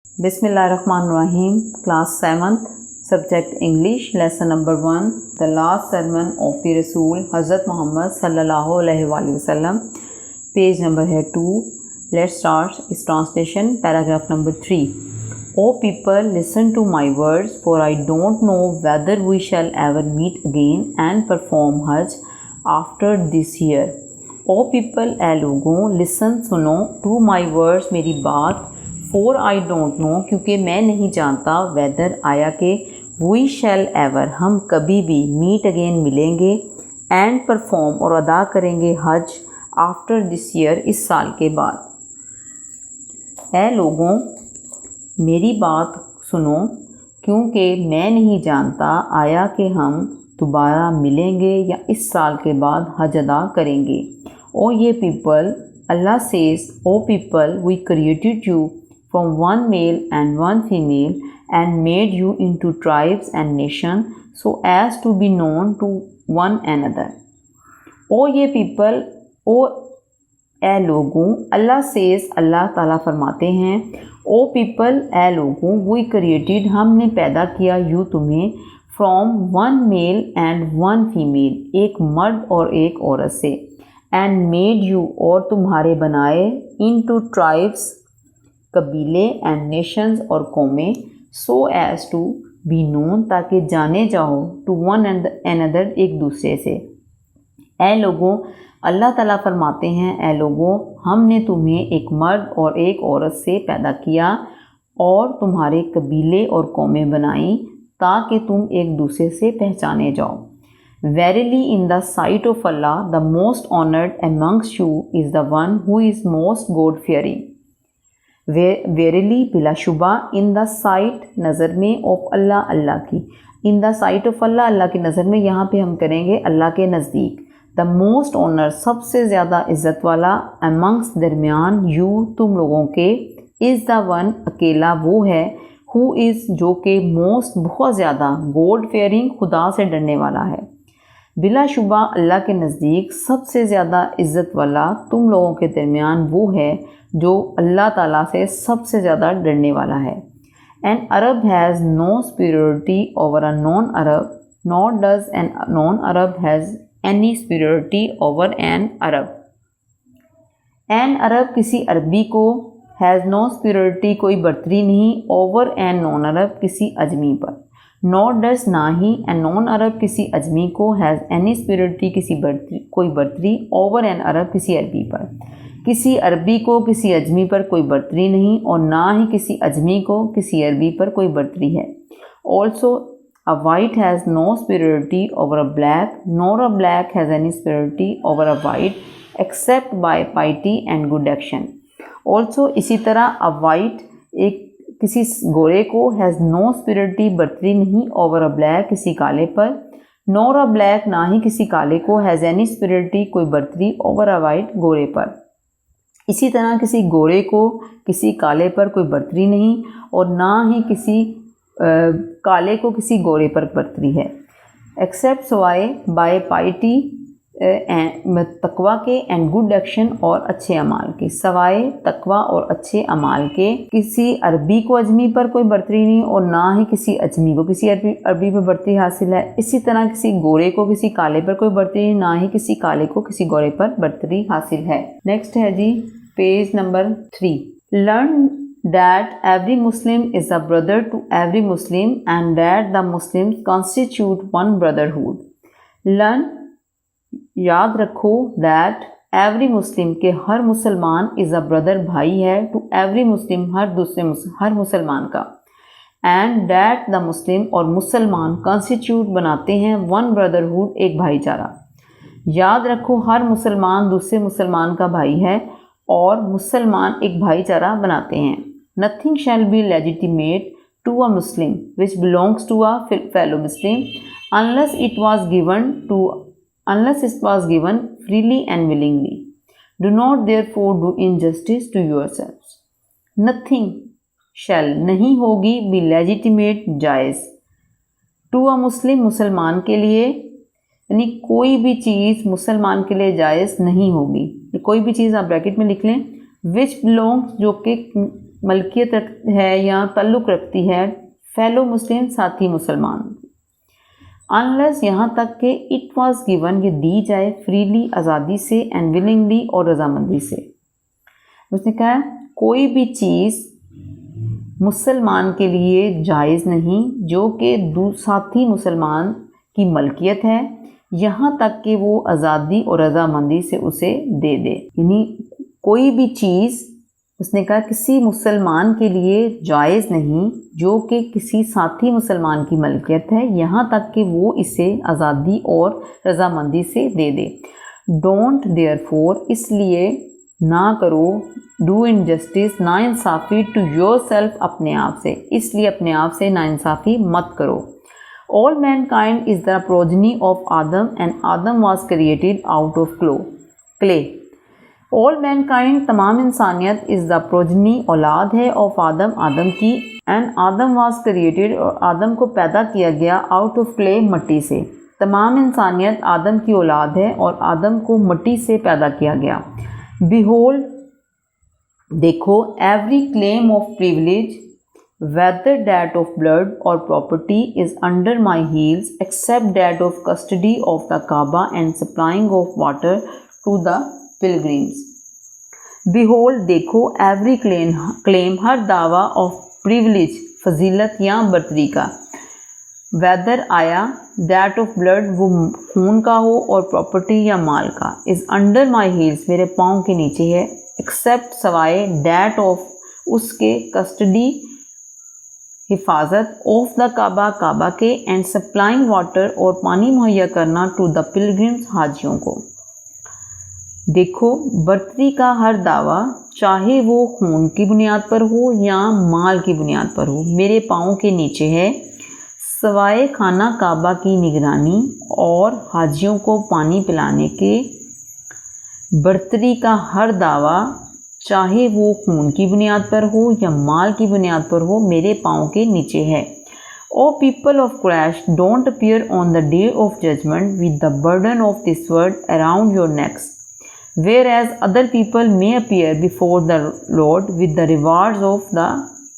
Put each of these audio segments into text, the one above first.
Bismillahirrahmanirrahim. Class 7th, subject English, lesson number 1, the last sermon of the Rasul Hazrat Muhammad sallallahu alaihi wasallam. Page number है 2. Let's start its translation. Paragraph number 3. O people, listen to my words, for I don't know whether we shall ever meet again and perform Hajj after this year. O people, ए लोगों, listen, सुनो, to my words, मेरी बात, for I don't know, क्योंकि मैं नहीं जानता, whether आया के, we shall ever, हम कभी भी, meet again, मिलेंगे, and perform, और अदा करेंगे हज, after this year, इस साल के बाद. ए लोगों, मेरी बात सुनो, क्योंकि मैं नहीं जानता आया कि हम दोबारा मिलेंगे या इस साल के बाद हज अदा करेंगे. O ye people, Allah says, O people, we created you from one male and one female and made you into tribes and nations so as to be known to one another. ओ ये people, ओ ए लोगों, Allah says, अल्लाह ताला फरमाते हैं, ओ people, ए लोगों, we created, हमने पैदा किया you तुम्हें, from one male and one female, एक मर्द और एक औरत से, एंड मेड यू, और तुम्हारे बनाए, इनटू ट्राइब्स, कबीले, एंड नेशंस, और कौमें, so as to be known, ताकि जाने जाओ, टू वन एंड अनदर, एक दूसरे से. ए लोगों, अल्लाह ताला फरमाते हैं, ए लोगों, हमने तुम्हें एक मर्द और एक औरत से पैदा किया और तुम्हारे कबीले और कौमें बनाई ताकि तुम एक दूसरे से पहचाने जाओ. Verily, in the sight of Allah, the most honored amongst you is the one who is most God fearing. Verily, बिलाशुबा, इन द साइट, नज़र में, ऑफ अल्लाह, अल्लाह की, in the sight of Allah, Allah की नज़र में, यहाँ पे हम करेंगे अल्लाह के नज़दीक. द मोस्ट ऑनर, सबसे ज़्यादा इज़्ज़त वाला, अमंग्स, दरमियान, यू, तुम लोगों के, इज़ द वन, अकेला वो है, हु इज़, जो कि, मोस्ट, बहुत ज़्यादा, गॉड फेयरिंग, खुदा से डरने वाला है. बिलाशुबा अल्लाह के नज़दीक सबसे ज़्यादा इज़्ज़त वाला तुम लोगों के दरमियान वो है जो अल्लाह ताला से सबसे ज़्यादा डरने वाला है. An Arab has no superiority over a non-Arab, nor does an non-Arab has any superiority over an Arab. An Arab, किसी अरबी को, हैज़ नो superiority, कोई बर्तरी नहीं, over an non-Arab, किसी अजमी पर, नॉट डस, ना ही, एन नॉन अरब, किसी अजमी को, हैज़ एनी स्पिरिटी, कोई बर्तरी, ओवर एन अरब, किसी अरबी पर. किसी अरबी को किसी अजमी पर कोई बर्तरी नहीं और ना ही किसी अजमी को किसी अरबी पर कोई बर्तरी है. Also a white has no superiority over a black, nor a black has any superiority over a white except by piety and good action. Also, इसी तरह, अ वाइट, एक किसी गोरे को, हैज़ नो स्पिरिटी, बर्तरी नहीं, ओवर अ ब्लैक, किसी काले पर, nor a black, ना ही किसी काले को, हैज़ एनी स्पिरिटी, कोई बर्तरी, ओवर अ वाइट, गोरे पर. इसी तरह किसी गोरे को किसी काले पर कोई बर्तरी नहीं और ना ही किसी काले को किसी गोरे पर बर्तरी है. एक्सेप्ट सवाए बाय पाइटी, तकवा के, एंड गुड एक्शन, और अच्छे अमाल के, सवाए तकवा और अच्छे अमाल के. किसी अरबी को अजमी पर कोई बर्तरी नहीं और ना ही किसी अजमी को किसी अरबी पर बर्तरी हासिल है. इसी तरह किसी गोरे को किसी काले पर कोई बर्तरी नहीं, ना ही किसी काले को किसी गोरे पर बर्तरी हासिल है. नेक्स्ट है जी, page number 3. Learn that every Muslim is a brother to every Muslim and that the Muslims constitute one brotherhood. Learn, याद रखो, that every Muslim, के हर मुसलमान, is a brother, भाई है, to every Muslim, हर मुसलमान का, and that the Muslim, और मुसलमान, constitute, बनाते हैं, one brotherhood, एक भाईचारा. याद रखो, हर मुसलमान दूसरे मुसलमान का भाई है और मुसलमान एक भाईचारा बनाते हैं. Nothing shall be legitimate to a Muslim which belongs to a fellow Muslim unless it was given freely and willingly. Do not therefore do injustice to yourselves. Nothing shall, नहीं होगी, be legitimate, जायज़, to a Muslim, मुसलमान के लिए, यानी कोई भी चीज़ मुसलमान के लिए जायज़ नहीं होगी. कोई भी चीज़ आप ब्रैकेट में लिख लें, विच बिलोंग्स, जो कि मलकियत है या ताल्लुक़ रखती है फेलो मुस्लिम, साथी मुसलमान, अनलेस यहाँ तक कि इट वाज गिवन, ये दी जाए फ्रीली, आज़ादी से, एंड विलिंगली, और रजामंदी से। उसने कहा कोई भी चीज़ मुसलमान के लिए जायज़ नहीं जो कि साथी मुसलमान की मलकियत है, यहाँ तक कि वो आज़ादी और रजामंदी से उसे दे दे। यानी कोई भी चीज़, उसने कहा किसी मुसलमान के लिए जायज़ नहीं जो कि किसी साथी मुसलमान की मलकियत है, यहाँ तक कि वो इसे आज़ादी और रजामंदी से दे दे। डोंट देयरफॉर, इसलिए ना करो, डू इनजस्टिस, नाइंसाफ़ी, टू योरसेल्फ, अपने आप से, इसलिए अपने आप से नाइंसाफ़ी मत करो। All Mankind is the progeny of Adam and Adam was created out of clay. All Mankind, तमाम इंसानियत, इज़ द प्रोजनी, औलाद है, ऑफ आदम, आदम की, एंड आदम वाज क्रिएटेड, और आदम को पैदा किया गया, आउट ऑफ क्ले, मट्टी से। तमाम इंसानियत आदम की औलाद है और आदम को मट्टी से पैदा किया गया। Behold, देखो, every claim of privilege, whether that of blood or property, is under my heels, except that of custody of the Kaaba and supplying of water to the pilgrims. Behold, देखो, every claim, हर दावा of privilege, फजीलत या बर्तरी का, weather आया, that of blood, वो खून का हो, और प्रॉपर्टी या माल का, इज़ अंडर माई हील्स, मेरे पाँव के नीचे है, एक्सेप्ट, सवाए, दैट ऑफ, उसके, कस्टडी, हिफाजत, ऑफ द काबा, काबा के, एंड सप्लाइंग वाटर, और पानी मुहैया करना, टू द पिलग्रिम्स, हाजियों को। देखो, बर्तरी का हर दावा, चाहे वो खून की बुनियाद पर हो या माल की बुनियाद पर हो, मेरे पाँव के नीचे है, सवाए खाना काबा की निगरानी और हाजियों को पानी पिलाने के। बर्तरी का हर दावा, चाहे वो खून की बुनियाद पर हो या माल की बुनियाद पर हो, मेरे पाँव के नीचे है। O people of Quraysh, don't appear on the day of judgement with the burden of this world around your necks, whereas other people may appear before the lord with the rewards of the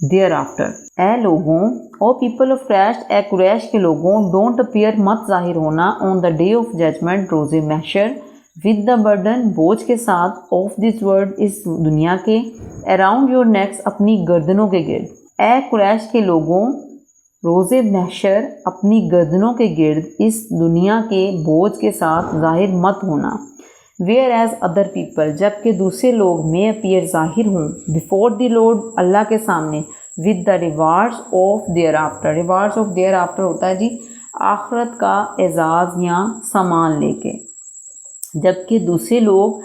hereafter. ए लोगों, O people of Quraysh, ए Quraysh के लोगों, don't appear, मत जाहिर होना, on the day of judgement, रोज़े महशर, विद द बर्डन, बोझ के साथ, ऑफ दिस वर्ल्ड, इस दुनिया के, अराउंड योर नेक्स, अपनी गर्दनों के गिर्द। ए कुरैश के लोगों, रोज़े महशर, अपनी गर्दनों के गिर्द, इस दुनिया के बोझ के साथ ज़ाहिर मत होना। वेयर एज अदर पीपल, जबकि दूसरे लोग, में अपीयर, ज़ाहिर हों, बिफोर द लॉर्ड, अल्लाह के सामने, with the rewards of their after. Rewards of their after होता है जी आखरत का एजाज़ या सामान लेके, जबकि दूसरे लोग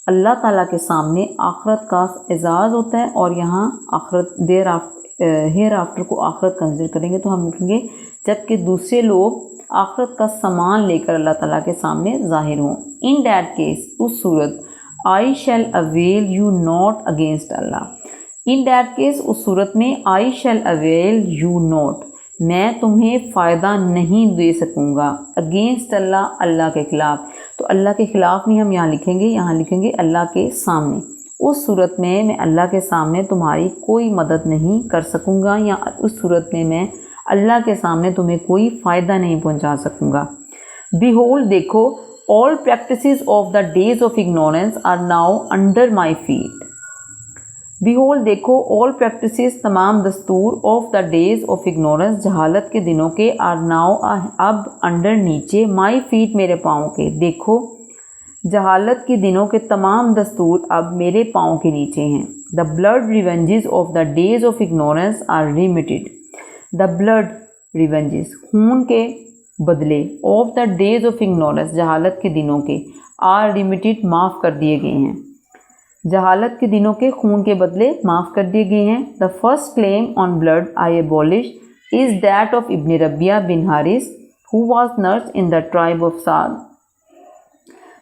अल्लाह ताला के सामने आखरत का एजाज़ होता है, और यहाँ आखरत देयर आफ्टर, हेयर आफ्टर को आखरत कंसिडर करेंगे तो हम लिखेंगे जबकि दूसरे लोग आखरत का सामान लेकर अल्लाह ताला के सामने ज़ाहिर हों। इन दैट केस, उस सूरत, I shall avail you not against Allah. In that case, उस सूरत में, I shall avail you not, मैं तुम्हें फ़ायदा नहीं दे सकूँगा, अगेंस्ट अल्लाह, अल्लाह के ख़िलाफ़। तो अल्लाह के ख़िलाफ़ नहीं हम यहाँ लिखेंगे, यहाँ लिखेंगे अल्लाह के सामने। उस सूरत में मैं अल्लाह के सामने तुम्हारी कोई मदद नहीं कर सकूँगा, या उस सूरत में मैं अल्लाह के सामने तुम्हें कोई फ़ायदा नहीं पहुँचा सकूँगा। Behold, देखो, all practices of the days of ignorance are now under my feet. Behold, देखो, all practices, तमाम दस्तूर, of the days of ignorance, जहालत के दिनों के, are now, अब, under, नीचे, my feet, मेरे पाँव के। देखो, जहालत के दिनों के तमाम दस्तूर अब मेरे पाँव के नीचे हैं। The blood revenges of the days of ignorance are remitted. The blood revenges, खून के बदले, of the days of ignorance, जहालत के दिनों के, आर लिमिटेड, माफ़ कर दिए गए हैं। जहालत के दिनों के खून के बदले माफ़ कर दिए गए हैं। The first claim on blood I abolish is that of ibn Rabia bin Haris who was nurse in the tribe of Saad.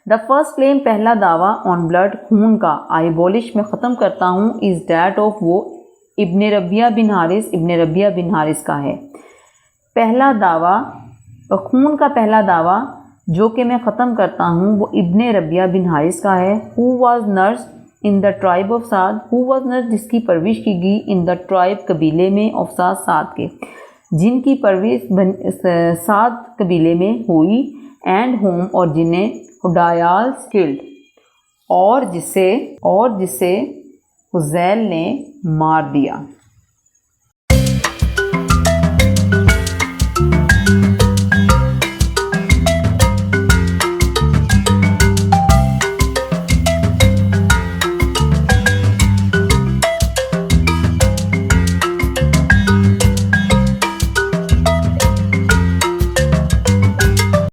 The first claim, पहला दावा, ऑन ब्लड, खून का, आई एबॉलिश, मैं ख़त्म करता हूँ, इज़ दैट ऑफ, वो, इब्न Rabia bin Haris, इब्न Rabia bin Haris का है। पहला दावा, खून का पहला दावा जो कि मैं ख़त्म करता हूँ, वो इब्न रबिया बिन हारिस का है। Who was nurse, in the tribe of Saad, who was nurse जिसकी परवरिश की गई इन द ट्राइब कबीले में ऑफ साद, साद के, जिनकी परवरिश साद कबीले में हुई, एंड होम और जिन्हें हुडायाल्स किल्ड और जिसे हुज़ैल ने मार दिया।